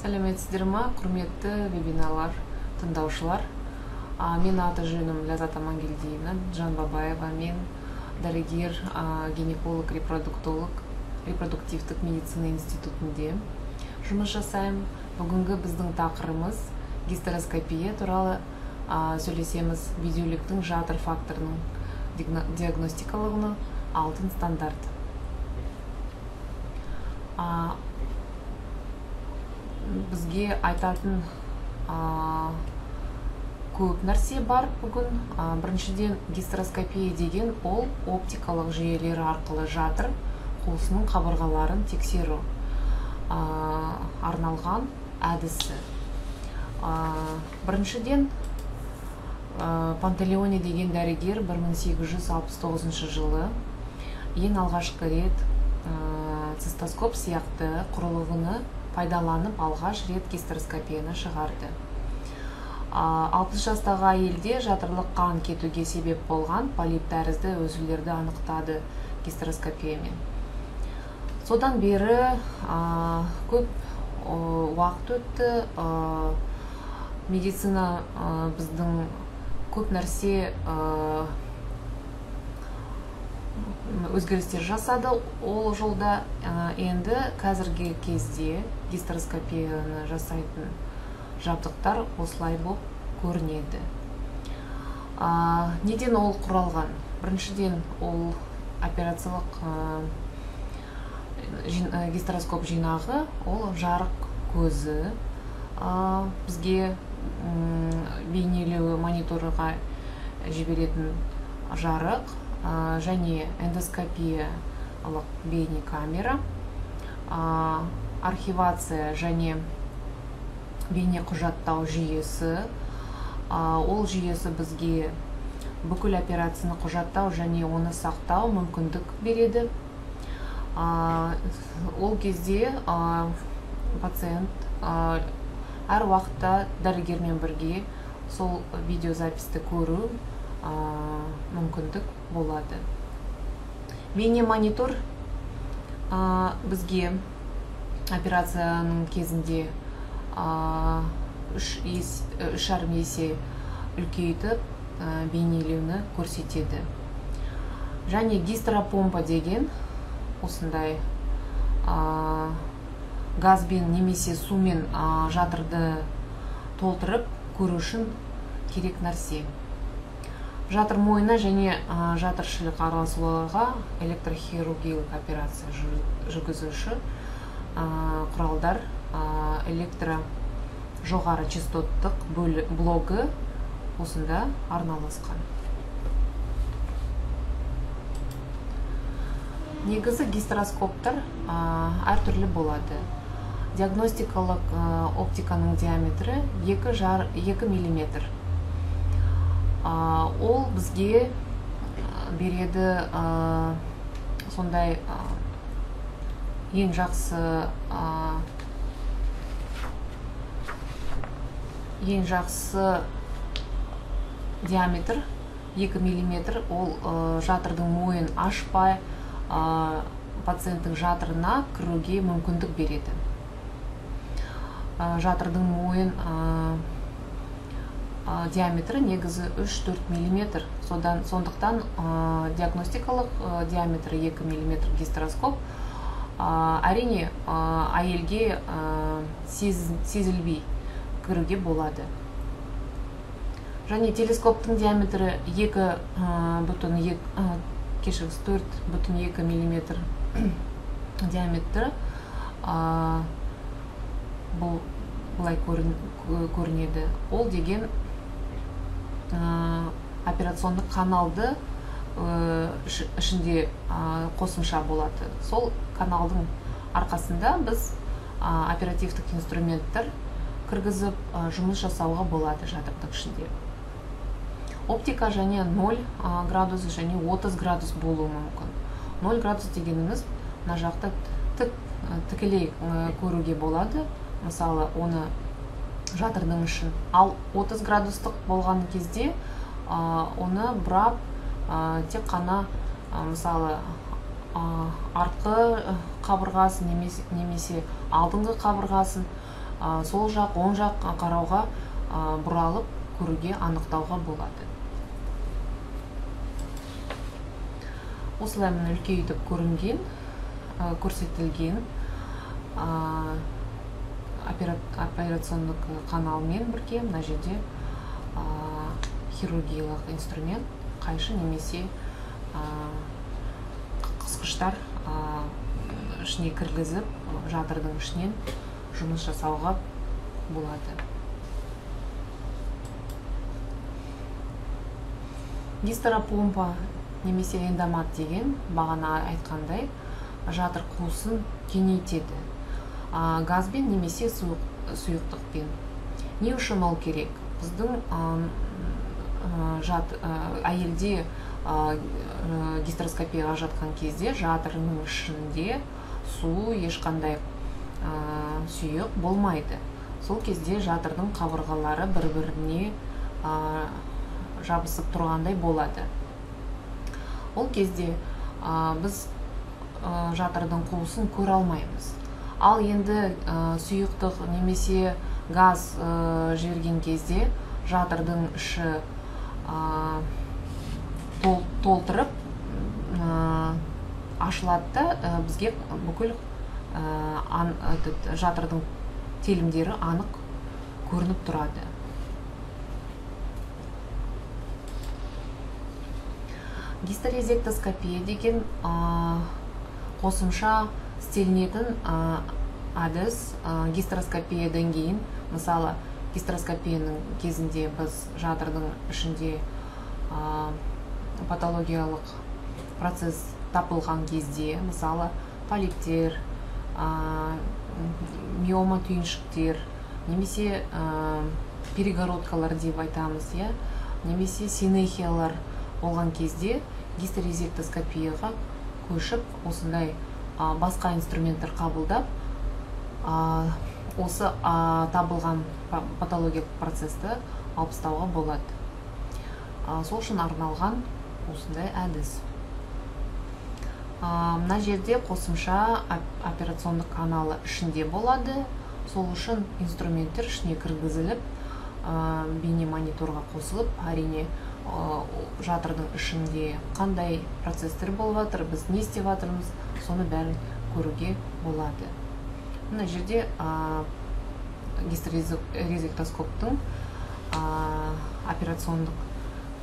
Сәлеметсіздер ма, құрметті вебинарлар тыңдаушылар. Мен аты-жөнім Ләззат Амангелдиевна Жанбабаева. Мен дәрігер, гинеколог, репродуктивтік медицина институтында жұмыс жасаймын. Бүгінгі біздің тақырыбымыз гистероскопия туралы сөйлесеміз. Видеоліктің жатыр факторының диагностикалығының алтын стандарт. Бізге айтатын көп нәрсе бар бүгін. Біріншіден, гистероскопия деген ол оптикалық жүйелері арқылы жатыр қуысының қабырғаларын тексеру арналған әдісі. Біріншіден, Пантелеоне деген дәрігер 1869 жылы ең алғашқы рет цистоскоп сияқты құрылғыны пайдаланып алғаш рет гистероскопияны шығарды. 60 жастағы әйелде жатырлық қан кетуге себеп болған полип тәрізді үзілулерді анықтады гистероскопиямен. Содан бері көп уақыт өтті. Медицина біздің көп нәрсе өзгерістер жасады ол жолда. Енді қазіргі кезде гистероскопияны жасайтын жабдықтар осылай болып көрінеді. Неден ол құралған? Біріншіден, ол операциялық гистероскоп жинағы, ол жарық көзі. Бізге бейнелеу мониторға жіберетін жарық және эндоскопиялық бейне камера, архивация және бейне құжаттау жүйесі. Ол жүйесі бізге бүкіл операцияны құжаттау және оны сақтау мүмкіндік береді. Ол кезде пациент әр уақытта дәрігермен бірге сол видеозаписті көру мүмкіндік болады. Бейне монитор бізге операцияның кезінде 3,5 есе үлкейтіп бейнелеуні көрсетеді. Және гистеропомпа деген осындай газбен немесе сумен жатырды толтырып көру үшін керек нәрсе. Жатыр мойны және жатыршылық араласуларға электрохирургиялық операция жүргізуші құралдар электро жоғары частоттық блогы осында арналасқан. Негізі гистероскоптар әртүрлі болады. Диагностикалық оптиканың диаметрі 2 мм. Ол бізге береді сондай ең жақсы диаметр 2 мм. Ол жатырдың мойын ашпай пациенттің жатырына кіруге мүмкіндік береді. Жатырдың мойын диаметрі негізі 3-4 мм. Сондықтан диагностикалық диаметрі 2 мм гистероскоп әрине әйелге сезілбей кіруге болады. Және телескоптың диаметрі 4,2 мм диаметрі бұлай көрінеді. Ол деген операциондық каналды ішінде қосымша болады. Сол каналдың арқасында біз оперативтік инструменттер кіргізіп жұмыс жасауға болады жатырдың ішінде. Оптика және 0 градус және 30 градус болуы мүмкін. 0 градус дегеніміз мына жақта тікелей көруге болады. Мысалы, оны жатырдың ішін. Ал 30 градустық болған кезде оны бұрап тек қана мысалы артқы қабырғасын немесе алдыңғы қабырғасын сол жақ оң жақ қарауға бұралып көруге анықтауға болады. Осылай мына үлкейтіп көрсетілген операциондық каналмен бірге мына жерде хирургиялық инструмент, қайшы немесе қысқыштар ішіне кіргізіп, жатырдың ішінен жұмыс жасауға болады. Гистеропомпа немесе эндомат деген бағана айтқандай жатыр қуысын кеңейтеді. Газбен немесе сұйықтықпен. Не үшін ол керек? Біздің әйелде гистероскопияға жатқан кезде жатырының ішінде су, ешқандай сұйық болмайды. Сол кезде жатырдың қабырғалары бір-біріне жабысып тұрғандай болады. Ол кезде біз жатырдың қуысын көре алмаймыз. Ал енді сұйықтық немесе газ жіберген кезде жатырдың іші толтырып ашылады да бізге бүкіл жатырдың телімдері анық көрініп тұрады. Гистерезектоскопия деген қосымша істелінетін әдіс. Гистероскопиядан кейін, мысалы, гистероскопияның кезінде біз жатырдың ішінде патологиялық процесс тапылған кезде, мысалы, полиптер, миома түйіншіктер, немесе перегородкалар деп айтамыз, немесе синехиялар болған кезде гистерезектоскопияға көшіп, осындай басқа инструменттер қабылдап, осы табылған патологиялық процесті алып тастауға болады. Сол үшін арналған осындай әдіс. Мына жерде қосымша операциондық каналы ішінде болады. Сол үшін инструменттер ішіне кіргізіліп, бейне мониторға қосылып, әрине жатырдың ішінде қандай процесстер болып жатыр, біз не істеп жатырмыз, соны бәрін көруге болады. Мына жерде гистерезектоскоптың операциондық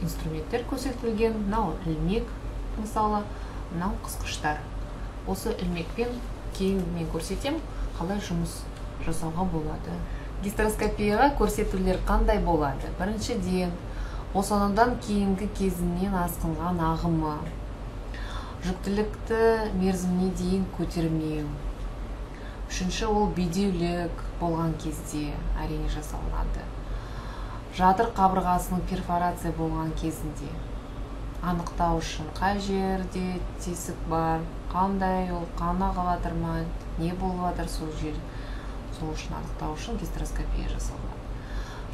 инструменттер көрсетілген. Мынау ілмек, мысалы, мынау қысқыштар. Осы ілмекпен кейін мен көрсетем, қалай жұмыс жасауға болады. Гистероскопияға көрсетулер қандай болады? Біріншіден, босанудан кейінгі кезінен асқынған ағымы, жүктілікті мерзіміне дейін көтермеу. Үшінші, ол бедеулік болған кезде әрине жасалынады. Жатыр қабырғасының перфорация болған кезінде анықтау үшін қай жерде тесік бар, қандай ол қан ағып жатыр ма, не болып жатыр сол жер, сол үшін анықтау үшін гистероскопия жасалады.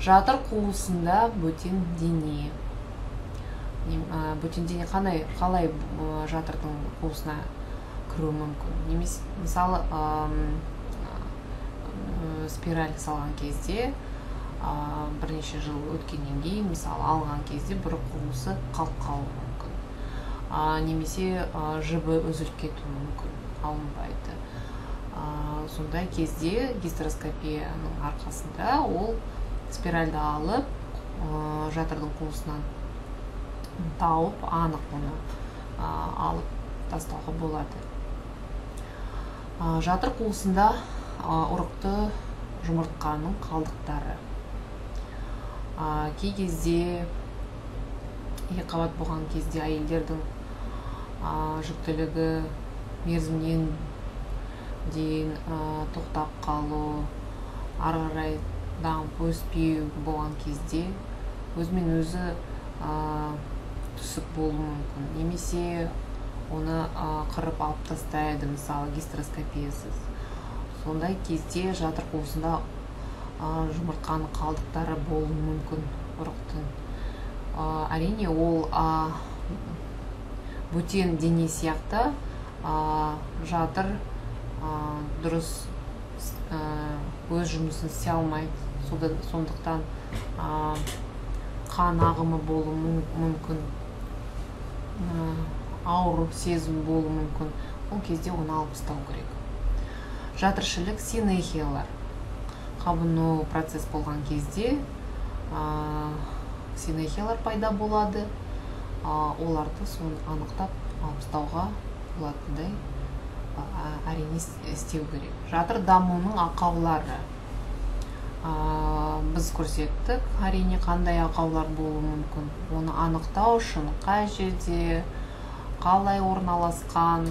Жатыр қуысында бөтен дене. Бөтен дене қалай жатырдың қуысына кіруі мүмкін? Немесе, мысалы, спираль салған кезде, бірнеше жыл өткеннен кейін, мысалы, алған кезде бір қуысы қалып қалуы мүмкін. Немесе жібі үзіліп кетуі мүмкін, алынбайды. Сондай кезде гистероскопияның арқасында ол спиральді алып, жатырдың қуысынан тауып, анық оны алып тастауға болады. Жатыр қуысында ұрықты жұмыртқаның қалдықтары. Кей кезде, екіқабат болған кезде әйелдердің жүктілігі мерзімнен дейін тоқтап қалу, ары қарай дамып өспеу болған кезде өзімен өзі түсік болуы мүмкін. Немесе оны қырып алып тастайды, мысалы, гистероскопиясыз. Сондай кезде жатыр қуысында жұмыртқаның қалдықтары болуы мүмкін ұрықтың. Әрине, ол бөтен дене сияқты жатыр дұрыс өз жұмысын істей алмайды. Сондықтан қан ағымы болуы мүмкін, ауыр сезім болуы мүмкін. Ол кезде оны алып тастау керек. Жатыршілік синехиялар. Қабыну процесс болған кезде синехиялар пайда болады. Оларды соны анықтап алып тастауға болатындай әрине істеу керек. Жатыр дамуының ақаулары. Біз көрсеттік, әрине қандай ақаулар болуы мүмкін. Оны анықтау үшін қай жерде, қалай орналасқан,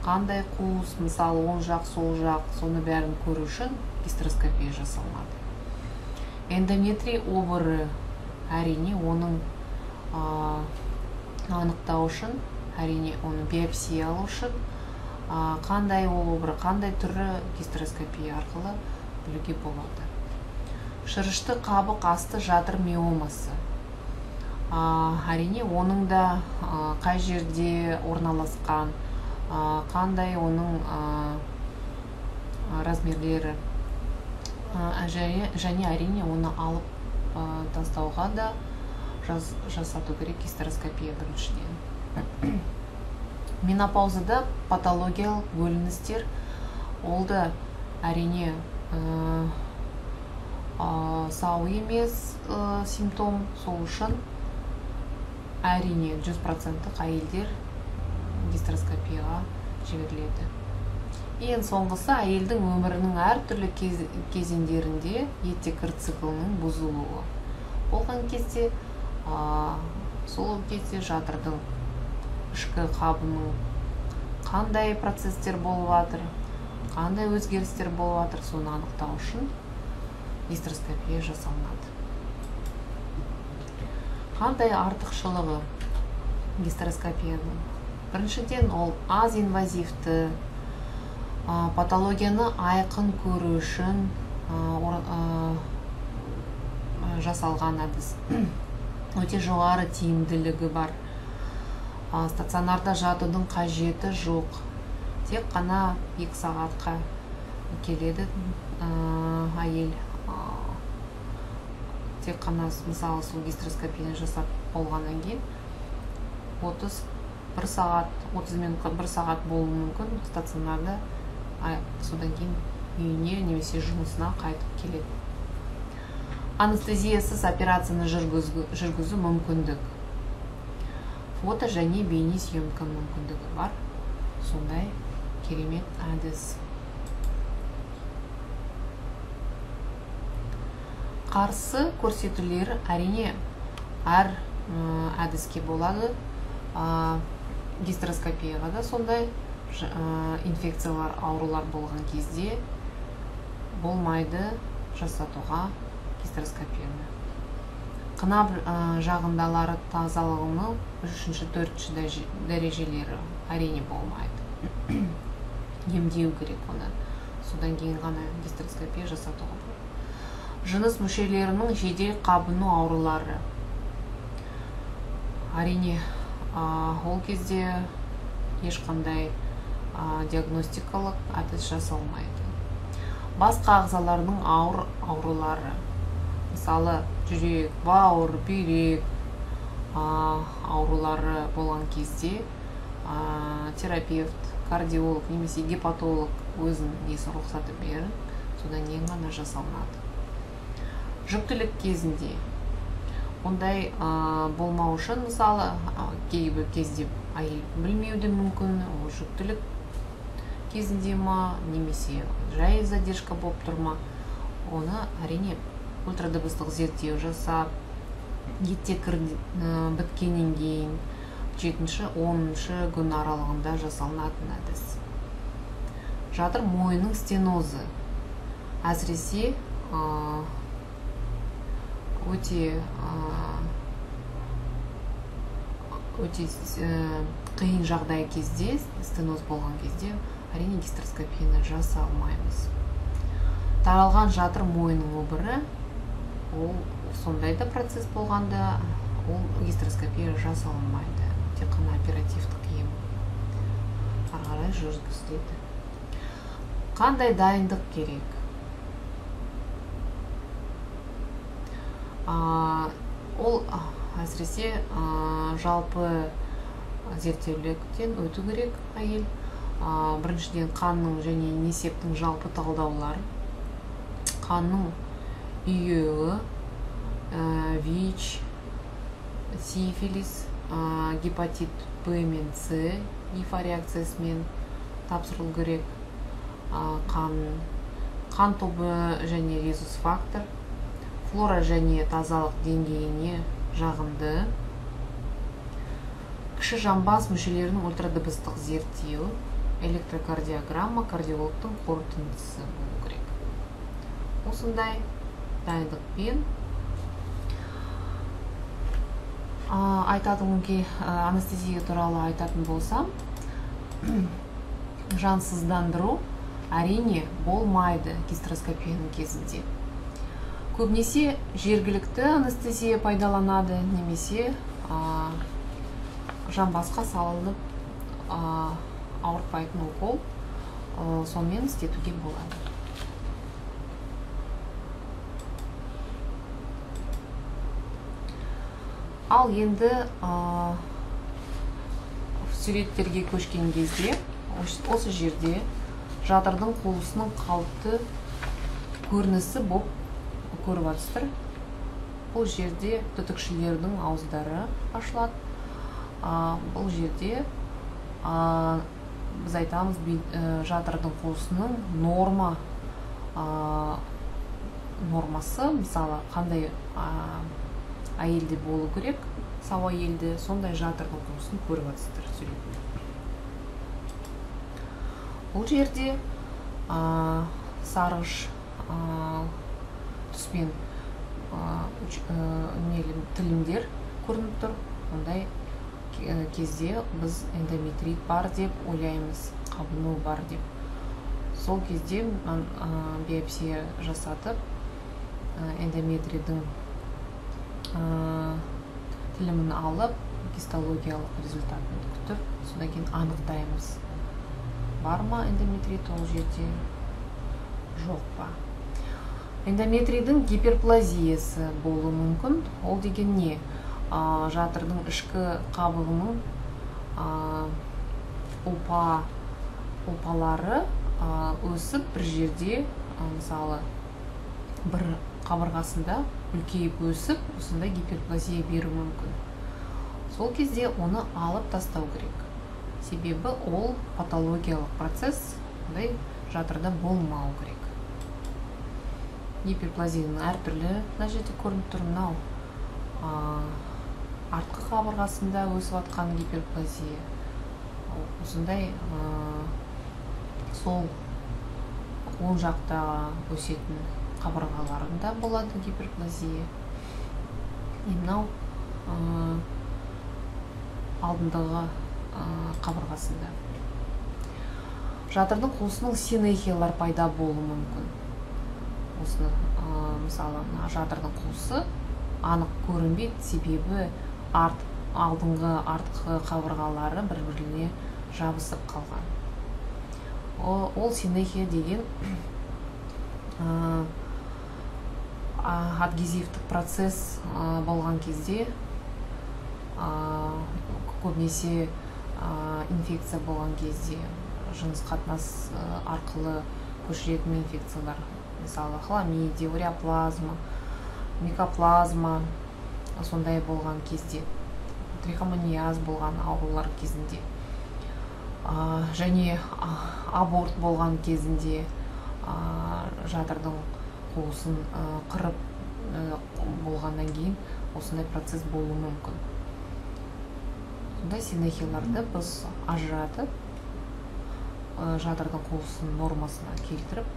қандай қуыс, мысалы оң жақ, сол жақ, соны бәрін көру үшін гистероскопия жасалмады. Эндометрий обыры, әрине оның анықтау үшін, әрине оны биопсия алу үшін, қандай обыры, қандай түрі гистероскопия арқылы білуге болады. Шырышты қабық асты жатыр миомасы. Әрине оның да қай жерде орналасқан, қандай оның размерлері, және әрине оны алып тастауға да жасату керек гистероскопия біріншіден. Менопаузада патологиялық бөліністер, ол да әрине сау емес симптом, сол үшін әрине 100% әйелдер гистероскопияға жіберіледі. Ең соңғысы әйелдің өмірінің әртүрлі кезеңдерінде еттекір циклының бұзылуы болған кезде, сол кезде жатырдың ішкі қабының қандай процесстер болып жатыр, қандай өзгерістер болып жатыр, соны анықтау үшін гистероскопия жасалынады. Қандай артықшылығы гистероскопияның? Біріншіден, ол аз инвазивті, патологияны айқын көру үшін жасалған әдіс. Өте жоғары тиімділігі бар. Стационарда жатудың қажеті жоқ. Тек қана 2 сағатқа келеді әйел. Тек қана, мысалы, сол гистероскопияны жасап болғаннан кейін 31 сағат, 30 минутқа 1 сағат болуы мүмкін стационарда, содан кейін үйіне немесе жұмысына қайтып келеді. Анестезиясыз операцияны жүргізу мүмкіндік. Фото және бейне съемка мүмкіндігі бар. Сондай керемет әдіс. Қарсы көрсетулер әрине әр әдіске болады. Гистероскопияға да сондай инфекциялар, аурулар болған кезде болмайды жасатуға гистероскопияны. Қынап жағындалары тазалығының 3-4 дәрежелері әрине болмайды. Емдеу керек оны. Содан кейін ғана гистероскопия жасатуға болады. Жыныс мүшелерінің жедел қабыну аурулары. Әрине, ол кезде ешқандай диагностикалық әдіс жасалмайды. Басқа ағзаларының ауыр аурулары. Мысалы, жүрек, бауыр, бүйрек аурулары болған кезде терапевт, кардиолог немесе гепатолог өзінің несін рұқсаты беріп, содан кейін ғана жасалынады. Жүктілік кезінде ондай болмау үшін, мысалы, кейбір кезде әйел білмеуді мүмкін, ол жүктілік кезінде ма, немесе жай задержка болып тұрма, оны әрине ультрадыбыстық зерттеу жасап, еттекір біткеннен кейін 7-10 күн аралығында жасалынатын әдіс. Жатыр мойынның стенозы. Әсіресе өте қиын жағдай кезде, стеноз болған кезде, әрине гистероскопияны жаса алмаймыз. Таралған жатыр мойынның обыры, ол сондай да процесс болғанда, ол гистероскопия жасалынбайды. Тек қана оперативтік ем ары қарай жүргізіледі. Қандай дайындық керек? Ол әсіресе жалпы зерттеуліктен өту керек әйел. Біріншіден қанның және несептің жалпы талдаулар, қанның үйеуі, ВИЧ, сифилис, гепатит Б мен С ифа реакциясымен тапсырылу керек. Қан тобы және резус фактор, флора және тазалық деңгейіне жағынды, кіші жамбас мүшелерінің ультрадыбыстық зерттеу, электрокардиограмма кардиологтың қорытындысы болу керек. Осындай дайындықпен айтатын анестезия туралы айтатын болсам, жансыздандыру әрине болмайды гистероскопияның кезінде. Көбінесе жергілікті анестезия пайдаланады, немесе жамбасқа салынып ауыртпайтын укол, сонымен істетуге болады. Ал енді суреттерге көшкен кезде, осы жерде жатырдың қуысының қалыпты көрінісі боп көріп жатсыздар. Бұл жерде түтікшілердің ауыздары ашылады. Бұл жерде біз айтамыз, жатырдың қуысының нормасы, мысалы, қандай әйелде болу керек, сау әйелде, сондай жатырдың қуысын көріп жатсыздар суретінде. Бұл жерде сарғыш түспен тілімдер көрініп тұр. Ондай кезде біз эндометрит бар деп ойлаймыз, қабыну бар деп. Сол кезде биопсия жасатып, эндометридің тілімін алып, гистологиялық результатын күтіп, содан кейін анықтаймыз. Бар ма эндометрит ол жерде, жоқ па? Эндометрийдің гиперплазиясы болуы мүмкін. Ол деген не? Жатырдың ішкі қабығының ұлпалары өсіп бір жерде, мысалы, бір қабырғасында үлкейіп өсіп, осындай гиперплазия беру мүмкін. Сол кезде оны алып тастау керек. Себебі ол патологиялық процесс, жатырда болмау керек. Гиперплазияның әртүрлі жерде көрініп тұр. Мынау артқы қабырғасында өсіп жатқан гиперплазия. Осындай сол оң жақта өсетін қабырғаларында болады гиперплазия. Мынау алдындағы қабырғасында. Жатырдың қуысының синехиялар пайда болуы мүмкін. Осыны, мысалы, жатырдың қуысы анық көрінбейді, себебі алдыңғы артқы қабырғалары бір-біріне жабысып қалған. Ол синехия деген адгезивтік процесс болған кезде, көбінесе инфекция болған кезде, жыныс қатынас арқылы көшіретін инфекциялар, мысалы, хламидия, уреоплазма, микоплазма, сондай болған кезде, трихомониаз болған аурулар кезінде, және аборт болған кезінде жатырдың қуысын қырып болғаннан кейін осындай процесс болуы мүмкін. Сондай синехияларды біз ажыратып, жатырдың қуысын нормасына келтіріп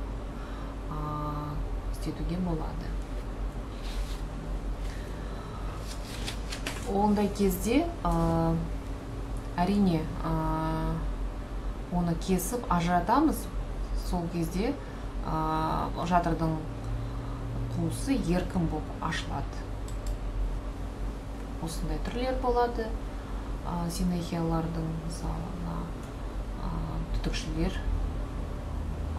істетуге болады. Ондай кезде әрине оны кесіп ажыратамыз. Сол кезде жатырдың қуысы еркін болып ашылады. Осындай түрлер болады. Синехиялардың, мысалы, түтікшілер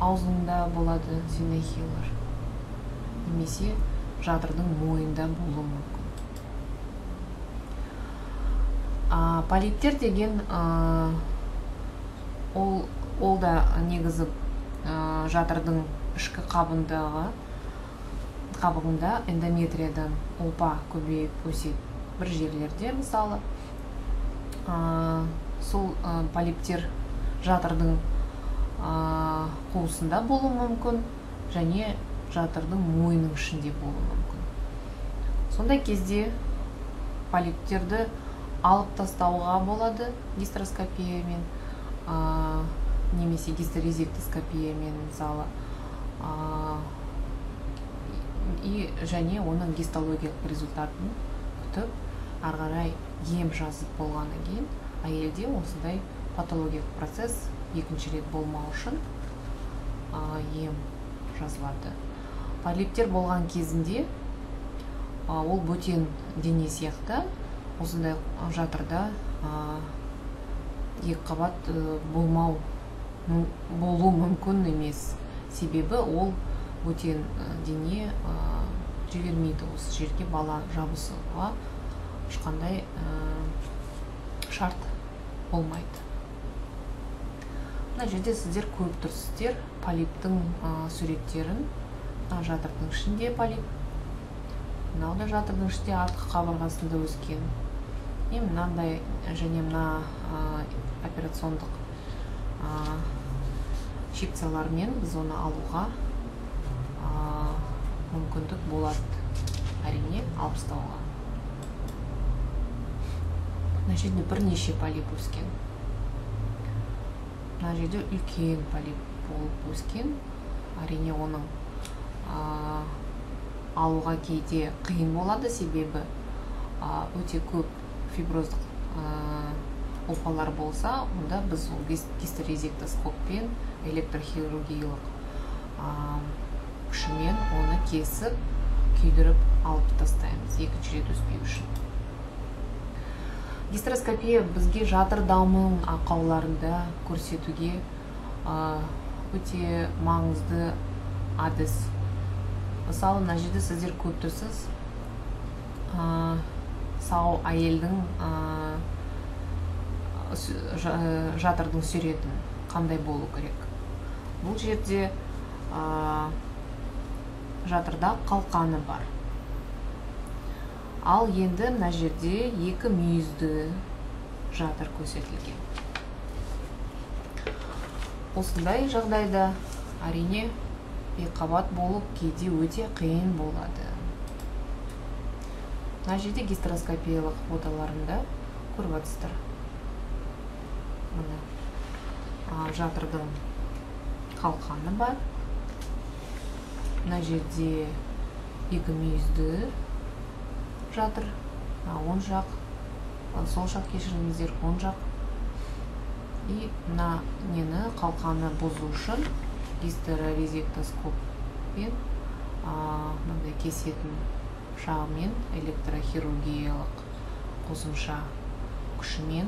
аузында болады синехиялар. Немесе жатырдың мойнында болуы мүмкін. Полиптер деген ол да негізі жатырдың ішкі қабығында эндометриядан ұлпа көбейіп өседі бір жерлерде. Мысалы сол полиптер жатырдың қуысында болуы мүмкін және жатырдың мойнының ішінде болуы мүмкін. Сондай кезде полиптерді алып тастауға болады гистероскопиямен немесе гистерезектоскопиямен мысалы, және оның гистологиялық результатын күтіп, ары қарай ем жазып болғаннан кейін әйелде осындай патологиялық процесс екінші рет болмау үшін ем жазылады. Полиптер болған кезінде ол бөтен дене сияқты осындай жатырда екі қабат болу мүмкін емес. Себебі ол бөтен дене жібермейді осы жерге бала жабысуға ешқандай шарт болмайды. Мына жерде сіздер көріп тұрсыздар полиптің суреттерін. Жатырдың ішінде полип, мынау да жатырдың ішінде артқы қабырғасында өскен. Мынандай және мына операциондық секциялармен біз оны алуға мүмкіндік болады, әрине алып тастауға. Мына жерде бірнеше полип өскен. Мына жерде үлкен полип болып өскен. Әрине оның алуға кейде қиын болады, себебі өте көп фиброздық ұлпалар болса, онда біз гистерезектоскоппен электрохирургиялық күшімен оны кесіп, күйдіріп алып тастаймыз екінші рет өспеу үшін. Гистероскопия бізге жатыр дамуының ақауларында көрсетуге өте маңызды әдіс. Мысалы, мына жерде сіздер көріп тұрсыз, сау әйелдің жатырдың суретін қандай болу керек. Бұл жерде жатырда қалқаны бар. Ал енді мына жерде екі мүйізді жатыр көрсетілген. Осындай жағдайда әрине екіқабат болып кейде өте қиын болады. Мына жерде гистероскопиялық фотоларында көріп отырсыздар. Жатырдың қалқаны бар. Мына жерде екі мүйізді жатыр. Оң жақ, сол жақ кешіріңіздер, оң жақ. И мына нені қалқаны бұзу үшін гистерезектоскоппен мынандай кесетін шағымен электрохирургиялық қосымша күшімен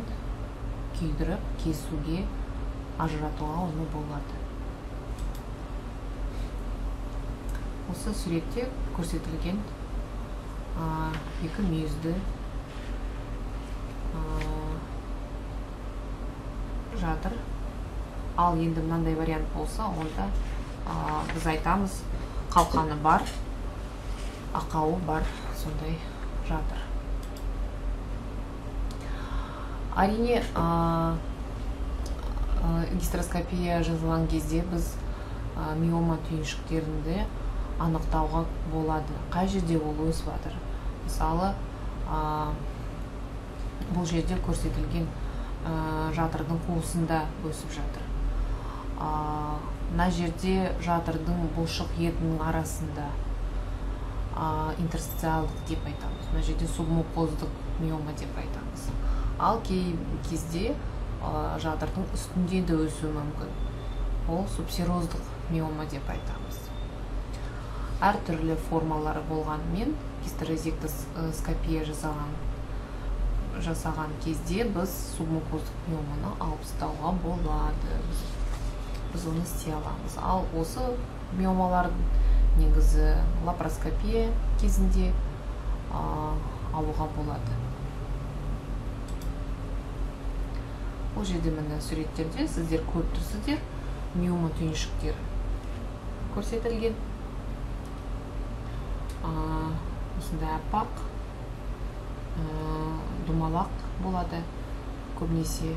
күйдіріп кесуге, ажыратуға оны болады. Осы суретте көрсетілген екі мүйізді жатыр. Ал енді мынандай вариант болса, онда біз айтамыз қалқаны бар, ақауы бар, сондай жатыр. Әрине, гистероскопия жазылған кезде біз миома түйіншіктерінде анықтауға болады. Қай жерде ол өсіп жатыр? Мысалы, бұл жерде көрсетілген жатырдың қуысында өсіп жатыр. Мына жерде жатырдың бұлшық етінің арасында интерстициалдық деп айтамыз. Мына жерде субмукоздық миома деп айтамыз. Ал кей кезде жатырдың үстінде де өсуі мүмкін. Ол субсероздық миома деп айтамыз. Әр түрлі формалары болғанымен гистерезектоскопия жасаған кезде біз субмукоздық миоманы алып тастауға болады. Біз оны істей аламыз. Ал осы миомалардың негізі лапароскопия кезінде алуға болады. Бұл жерде міне суреттерде сіздер көріп тұрсыздар, миома түйіншіктері көрсетілген. Осындай аппақ думалақ болады көбінесе,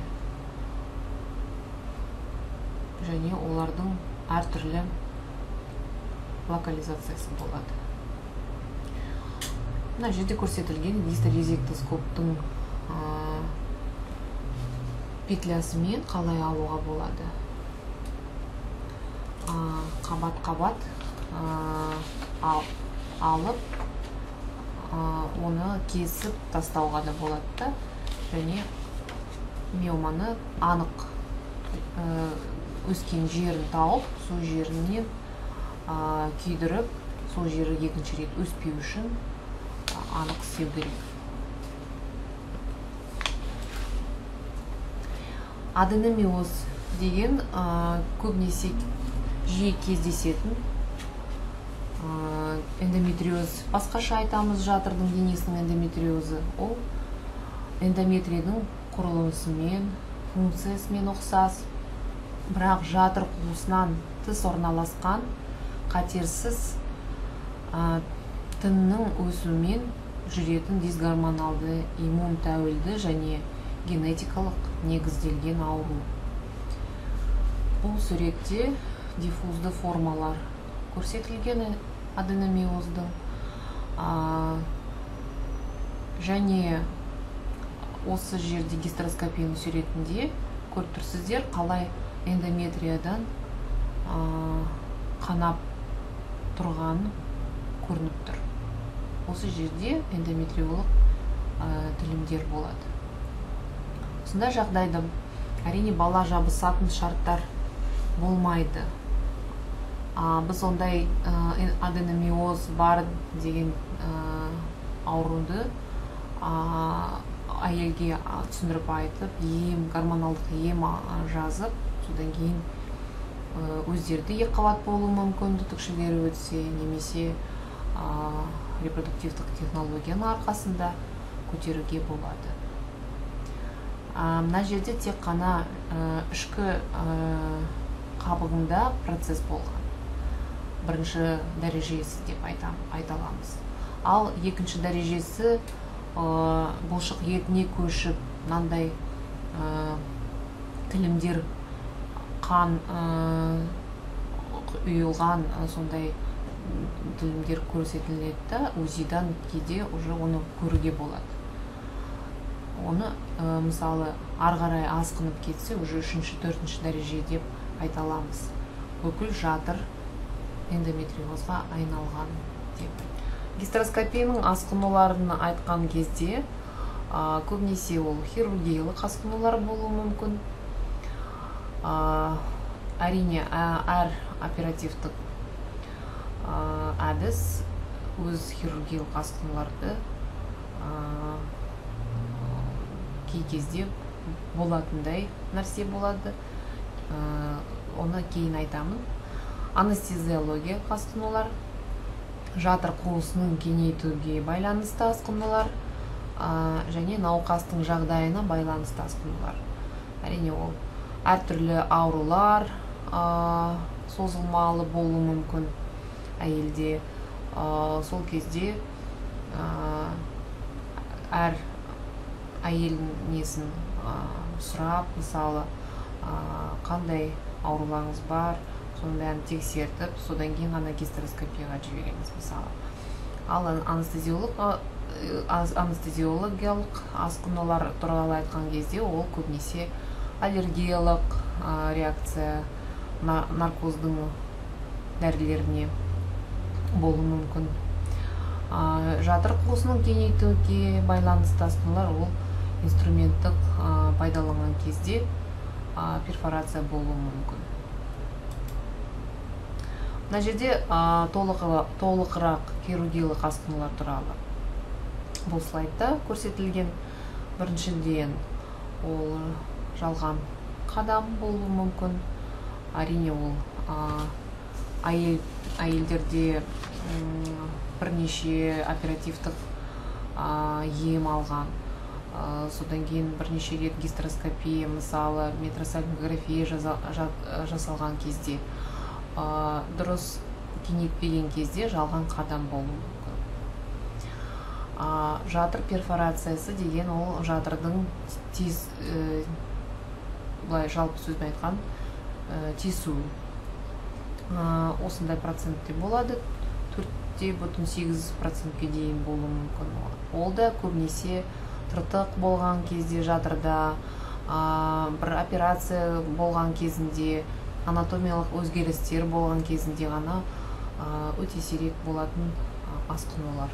және олардың әртүрлі локализациясы болады. Мына жерде көрсетілген гисторезектоскоптың петлясымен қалай алуға болады. Қабат-қабат алып, оны кесіп тастауға да болады да, және миоманы анық өскен жерін тауып, сол жерінен күйдіріп, сол жері екінші рет өспеу үшін анық істеу керек. Аденомиоз деген көбінесе жиі кездесетін эндометриоз. Басқаша айтамыз, жатырдың денесінің эндометриозы. Ол эндометрийдің құрылымысымен, функциясымен ұқсас, бірақ жатыр қуысынан тыс орналасқан қатерсіз тіннің өсуімен жүретін дисгормоналды, иммун тәуелді және генетикалық негізделген ауру. Бұл суретте диффузды формалар көрсетілген аденомиоздың, және осы жерде гистероскопияның суретінде көріп тұрсыздар, қалай эндометриядан қанап тұрған көрініп тұр. Осы жерде эндометриолық тілімдер болады. Осындай жағдайда әрине бала жабысатын шарттар болмайды. Біз ондай аденомиоз бар деген ауруды әйелге түсіндіріп айтып, гормоналдық ем жазып, содан кейін өздерді екіқабат болуы мүмкін, түтікшелері өтсе, немесе репродуктивтік технологияның арқасында көтеруге болады. Мына жерде тек қана ішкі қабығында процесс болған. Бірінші дәрежесі деп айталамыз. Ал екінші дәрежесі бұлшық етіне көшіп, мынандай тілімдер қан үйілған сондай тілімдер көрсетіледі, УЗИ-дан кейде уже оны көруге болады. Оны мысалы арғарай асқынып кетсе, уже 3-4 дәреже деп айталамыз. Бүкіл жатыр эндометриозға айналған деп. Гистероскопияның асқынуларын айтқан кезде көбінесе ол хирургиялық асқынулар болуы мүмкін. Әрине, әр оперативтік әдіс өз хирургиялық асқынуларды кей кезде болатындай нәрсе болады. Оны кейін айтамын. Анестезиология асқынулар, жатыр қуысының кеңейтуге байланысты асқынулар, және науқастың жағдайына байланысты асқынулар. Әрине, ол әртүрлі аурулар созылмалы болуы мүмкін әйелде. Сол кезде әр әйел несін сұрап, мысалы, қандай ауруларыңыз бар, соның бәрін тексертіп, содан кейін ғана гистероскопияға жібереміз, мысалы. Ал анестезиологиялық асқынулар туралы айтқан кезде ол көбінесе аллергиялық реакция наркоздың дәрілеріне болуы мүмкін. Жатыр қуысының кеңейтуге байланысты асқынулар ол инструменттік пайдаланған кезде перфорация болуы мүмкін. Мына жерде толығырақ хирургиялық асқынулар туралы бұл слайдта көрсетілген. Біріншіден ол жалған қадам болуы мүмкін. Әрине, ол әйелдерде бірнеше оперативтік ем алған, содан кейін бірнеше рет гистероскопия, мысалы метросальпинография жасалған кезде, дұрыс кеңейтпеген кезде жалған қадам болуы мүмкін. Жатыр перфорациясы деген ол жатырдың былай жалпы сөзбен айтқан тесу. Осындай процентте болады, 4,8% дейін болуы мүмкін. Ол да көбінесе тыртық болған кезде жатырда, бір операция болған кезінде, анатомиялық өзгерістер болған кезінде ғана өте сирек болатын асқынулар.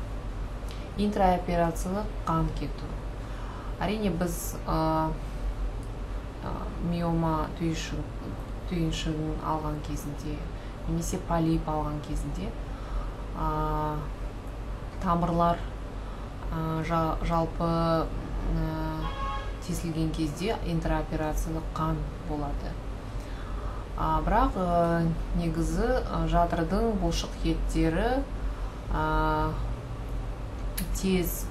Интраоперациялық қан кету. Әрине біз миома түйіншігін алған кезінде, немесе полип алған кезінде, тамырлар жалпы тесілген кезде интраоперациялық қан болады. Бірақ негізі жатырдың бұлшық еттері тез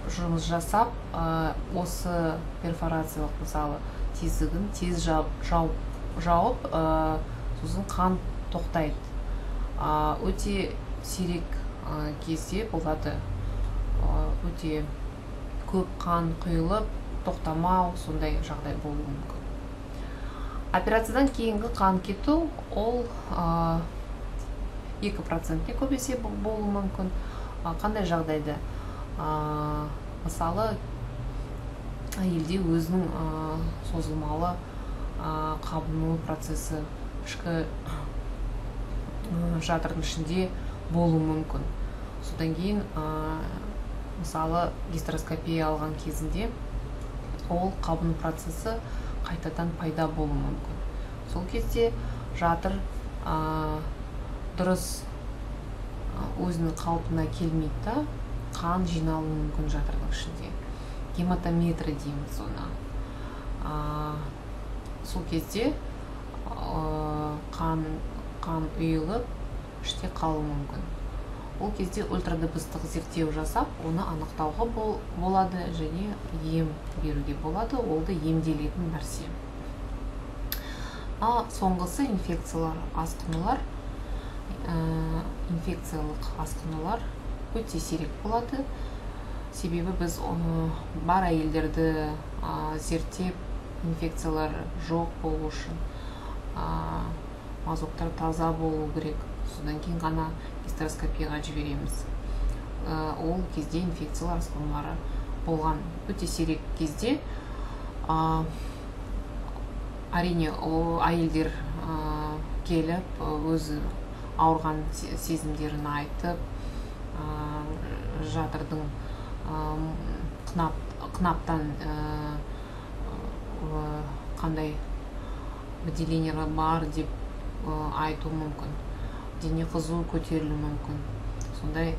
жұмыс жасап, осы перфорациялық мысалы тесігін тез жауып, сосын қан тоқтайды. Өте сирек кезде болады, өте көп қан құйылып, тоқтамау, сондай жағдай болуы мүмкін. Операциядан кейінгі қан кету, ол 2%-не көбесе болуы мүмкін. Қандай жағдайда? Мысалы, әйелде өзінің созылмалы қабыну процесі ішкі жатырдың ішінде болуы мүмкін. Содан кейін, мысалы, гистероскопия алған кезінде ол қабыну процесі қайтадан пайда болуы мүмкін. Сол кезде жатыр дұрыс өзінің қалпына келмейді, қан жиналуы мүмкін жатырдың ішінде. Гематометрия дейміз оны. Сол кезде қан үйіліп, іште қалуы мүмкін. Ол кезде ультрадыбыстық зерттеу жасап, оны анықтауға болады және ем беруге болады. Ол да емделетін нәрсе. Соңғысы инфекциялар, асқынулар. Инфекциялық асқынулар өте сирек болады. Себебі біз бар әйелдерді зерттеп, инфекциялар жоқ болу үшін мазоктар таза болу керек. Содан кейін ғана гистероскопияға жібереміз. Ол кезде инфекциялар асқынулары болған өте сирек кезде. Әрине, әйелдер келіп, өзі ауырған сезімдерін айтып, жатырдың қынаптан қандай выделениялар бар деп айту мүмкін. Дене қызу көтерілу мүмкін. Сондай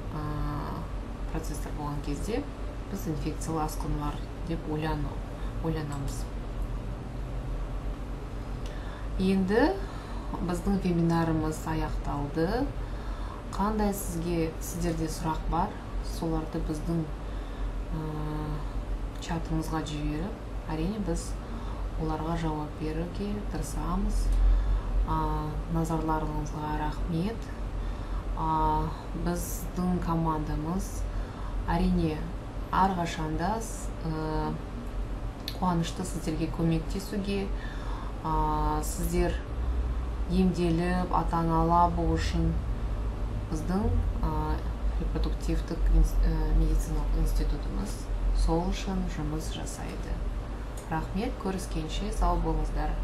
процестер болған кезде біз инфекциялы асқынулар деп ойланамыз. Енді біздің вебинарымыз аяқталды. Қандай сіздерде сұрақ бар, соларды біздің чатымызға жіберіп, әрине біз оларға жауап беруге тырысамыз. Назарларыңызға рахмет. Біздің командамыз әрине әрқашанда қуанышты сіздерге көмектесуге, сіздер емделіп, ата-анала болу үшін біздің репродуктивтік медициналық институтымыз сол үшін жұмыс жасайды. Рахмет, көріскенше сау болыңыздар.